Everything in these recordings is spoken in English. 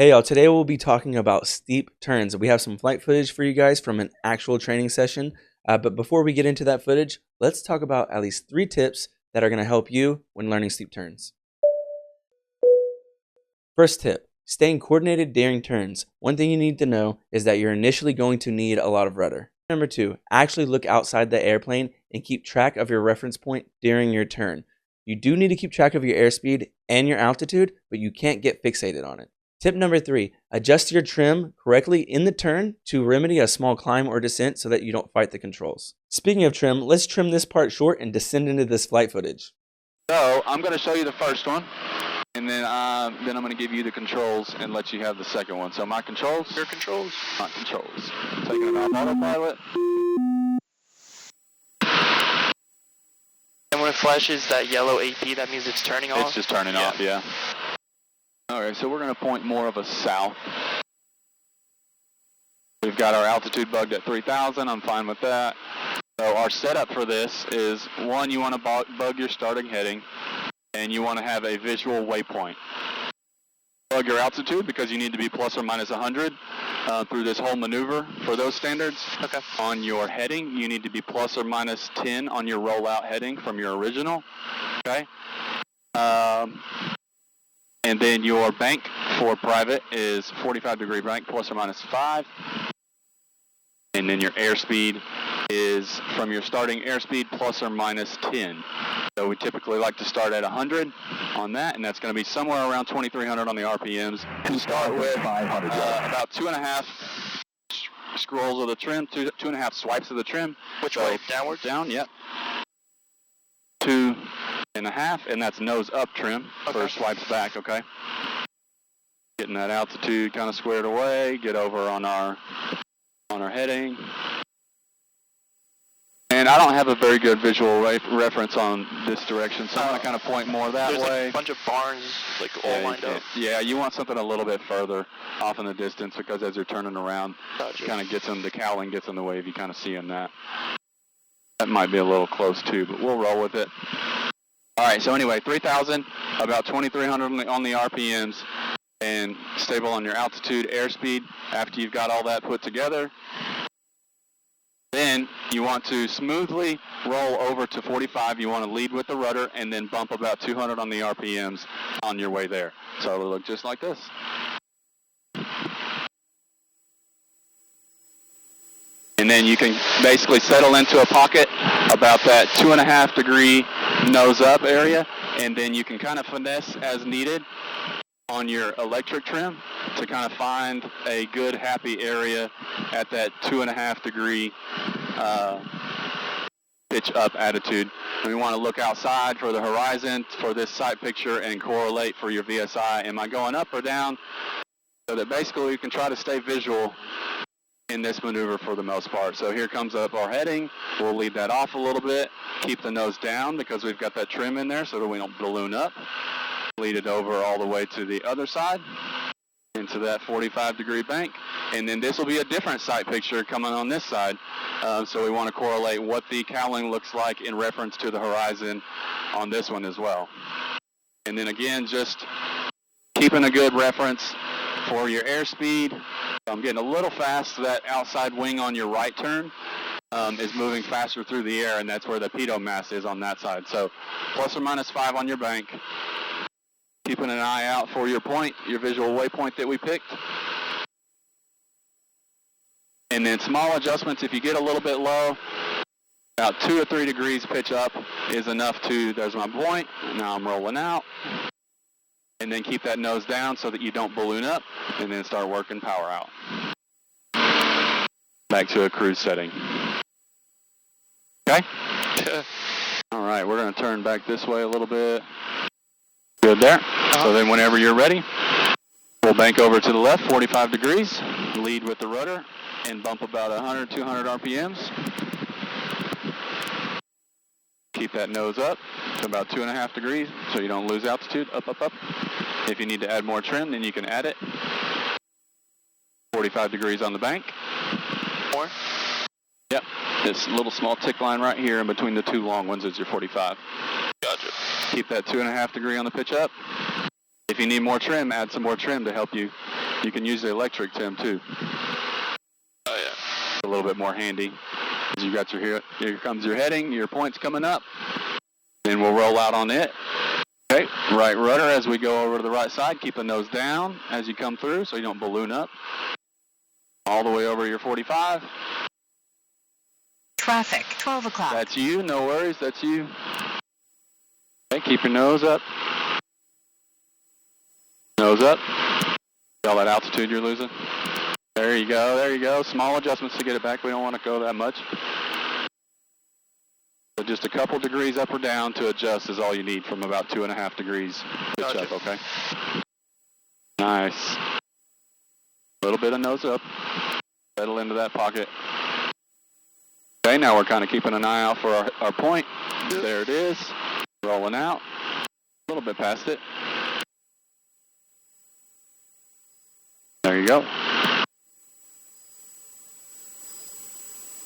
Hey y'all, today we'll be talking about steep turns. We have some flight footage for you guys from an actual training session. But before we get into that footage, let's talk about at least 3 tips that are going to help you when learning steep turns. First tip, staying coordinated during turns. One thing you need to know is that you're initially going to need a lot of rudder. Number 2, actually look outside the airplane and keep track of your reference point during your turn. You do need to keep track of your airspeed and your altitude, but you can't get fixated on it. Tip number 3, adjust your trim correctly in the turn to remedy a small climb or descent so that you don't fight the controls. Speaking of trim, let's trim this part short and descend into this flight footage. So I'm going to show you the first one, and then I'm going to give you the controls and let you have the second one. So my controls, your controls, my controls. Taking it off autopilot. And when it flashes that yellow AP, that means it's turning off? It's just turning off, yeah. Alright, so we're going to point more of a south. We've got our altitude bugged at 3,000. I'm fine with that. So our setup for this is, one, you want to bug your starting heading, and you want to have a visual waypoint. Bug your altitude because you need to be plus or minus 100 through this whole maneuver for those standards. Okay. On your heading, you need to be plus or minus 10 on your rollout heading from your original. Okay. And then your bank for private is 45-degree bank plus or minus 5. And then your airspeed is from your starting airspeed plus or minus 10. So we typically like to start at 100 on that, and that's going to be somewhere around 2,300 on the RPMs. To start with, about 2.5 scrolls of the trim, 2.5 swipes of the trim. Which way? Downward? Down, yep. 2.5, and that's nose up trim for swipes back, okay? Getting that altitude kind of squared away, get over on our heading. And I don't have a very good visual reference on this direction, so I'm going to kind of point more that There's way. There's like a bunch of barns all lined up. Yeah, you want something a little bit further off in the distance because as you're turning around, Gotcha. kind of the cowling gets in the way if you kind of seeing that. That might be a little close too, but we'll roll with it. All right, so anyway, 3,000, about 2,300 on the RPMs, and stable on your altitude, airspeed. After you've got all that put together, then you want to smoothly roll over to 45. You want to lead with the rudder and then bump about 200 on the RPMs on your way there. So it'll look just like this. And then you can basically settle into a pocket about that 2.5 degree nose up area, and then you can kind of finesse as needed on your electric trim to kind of find a good happy area at that 2.5 degree pitch up attitude. And we want to look outside for the horizon for this sight picture and correlate for your VSI. Am I going up or down? So that basically you can try to stay visual in this maneuver for the most part. So here comes up our heading. We'll lead that off a little bit. Keep the nose down because we've got that trim in there so that we don't balloon up. Lead it over all the way to the other side into that 45-degree bank. And then this will be a different sight picture coming on this side. So we want to correlate what the cowling looks like in reference to the horizon on this one as well. And then again, just keeping a good reference for your airspeed. I'm getting a little fast. That outside wing on your right turn is moving faster through the air, and that's where the pitot mass is on that side. So plus or minus 5 on your bank. Keeping an eye out for your point, your visual waypoint that we picked. And then small adjustments, if you get a little bit low, about 2 or 3 degrees pitch up is enough to, there's my point, now I'm rolling out. And then keep that nose down so that you don't balloon up, and then start working power out. Back to a cruise setting. Okay? All right, we're going to turn back this way a little bit. Good there. So then whenever you're ready, we'll bank over to the left, 45 degrees, lead with the rudder, and bump about 100, 200 RPMs. Keep that nose up to about 2.5 degrees so you don't lose altitude. Up, up, up. If you need to add more trim, then you can add it. 45 degrees on the bank. More? Yep. This little small tick line right here in between the 2 long ones is your 45. Gotcha. Keep that 2.5 degree on the pitch up. If you need more trim, add some more trim to help you. You can use the electric trim too. Oh yeah. A little bit more handy. As you got here comes your heading, your point's coming up. Then we'll roll out on it. Okay, right rudder as we go over to the right side. Keep the nose down as you come through so you don't balloon up. All the way over your 45. Traffic, 12 o'clock. That's you, no worries, that's you. Okay, keep your nose up. Nose up. See all that altitude you're losing? There you go, there you go. Small adjustments to get it back. We don't want to go that much. So just a couple degrees up or down to adjust is all you need, from about 2.5 degrees pitch up, okay? Nice. A little bit of nose up. Settle into that pocket. Okay, now we're kind of keeping an eye out for our point. There it is. Rolling out. A little bit past it. There you go.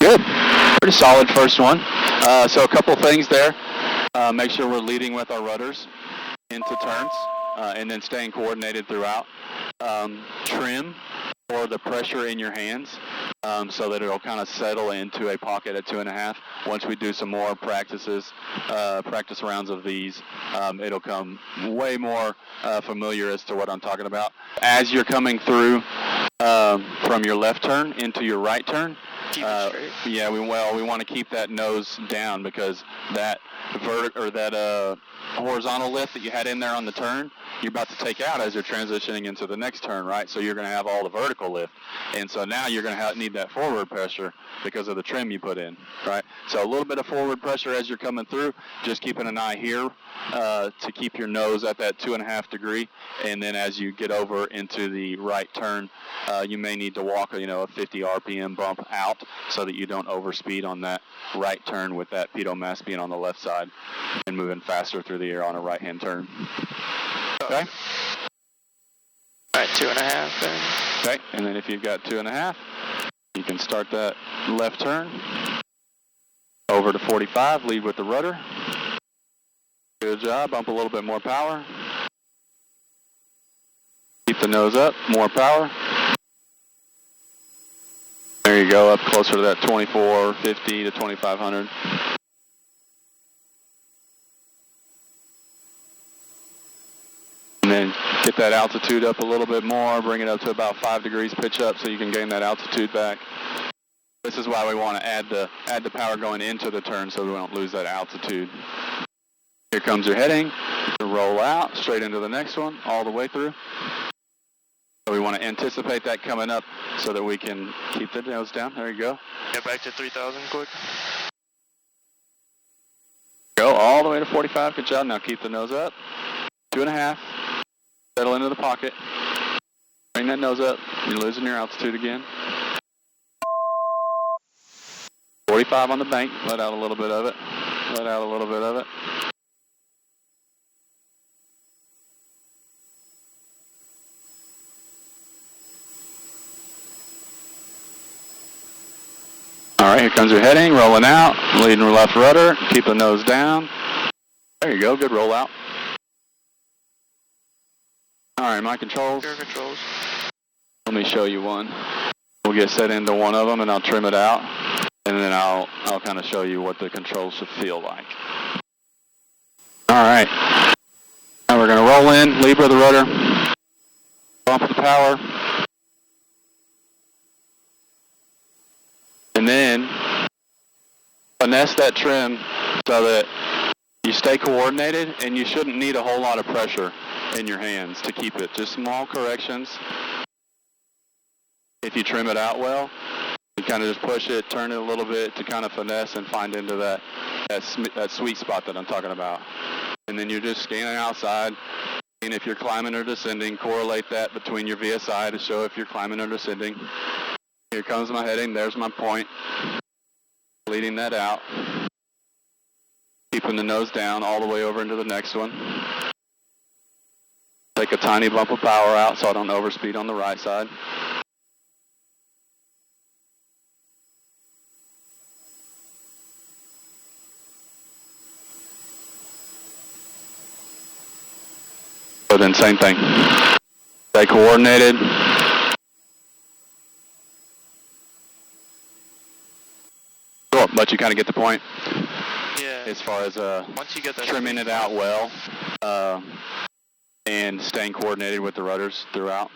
Good. Pretty solid first one. So a couple things there. Make sure we're leading with our rudders into turns, and then staying coordinated throughout. Trim for the pressure in your hands, so that it'll kind of settle into a pocket at 2.5. Once we do some more practice rounds of these, it'll come way more familiar as to what I'm talking about. As you're coming through from your left turn into your right turn, Keep it straight. yeah, we want to keep that nose down, because that horizontal lift that you had in there on the turn, you're about to take out as you're transitioning into the next turn, right? So you're going to have all the vertical lift, and so now you're going to need that forward pressure because of the trim you put in, right? So a little bit of forward pressure as you're coming through, just keeping an eye here to keep your nose at that 2.5 degree, and then as you get over into the right turn, you may need to walk a 50 RPM bump out so that you don't overspeed on that right turn with that pitot mass being on the left side and moving faster through the air on a right-hand turn. Okay? All right, 2.5 then. Okay, and then if you've got 2.5, you can start that left turn over to 45, lead with the rudder. Good job, bump a little bit more power. Keep the nose up, more power. There you go, up closer to that 2450 to 2500. And then get that altitude up a little bit more, bring it up to about 5 degrees pitch up so you can gain that altitude back. This is why we want to add the power going into the turn so we don't lose that altitude. Here comes your heading. Roll out straight into the next one, all the way through. So we want to anticipate that coming up so that we can keep the nose down. There you go. Get back to 3,000 quick. Go all the way to 45. Good job. Now keep the nose up. 2.5. Settle into the pocket. Bring that nose up. You're losing your altitude again. 45 on the bank. Let out a little bit of it. Let out a little bit of it. All right, here comes your heading, rolling out, leading left rudder, keep the nose down. There you go, good rollout. All right, my controls. Your controls. Let me show you one. We'll get set into one of them and I'll trim it out, and then I'll kind of show you what the controls should feel like. All right, now we're gonna roll in, lead with the rudder, bump the power. And then finesse that trim so that you stay coordinated, and you shouldn't need a whole lot of pressure in your hands to keep it. Just small corrections. If you trim it out well, you kind of just push it, turn it a little bit to kind of finesse and find into that sweet spot that I'm talking about. And then you're just scanning outside. And if you're climbing or descending, correlate that between your VSI to show if you're climbing or descending. Here comes my heading, there's my point. Leading that out. Keeping the nose down all the way over into the next one. Take a tiny bump of power out so I don't overspeed on the right side. So then same thing. Stay coordinated. Cool, but you kind of get the point Yeah. as far as Once you get that trimming it out well and staying coordinated with the rudders throughout.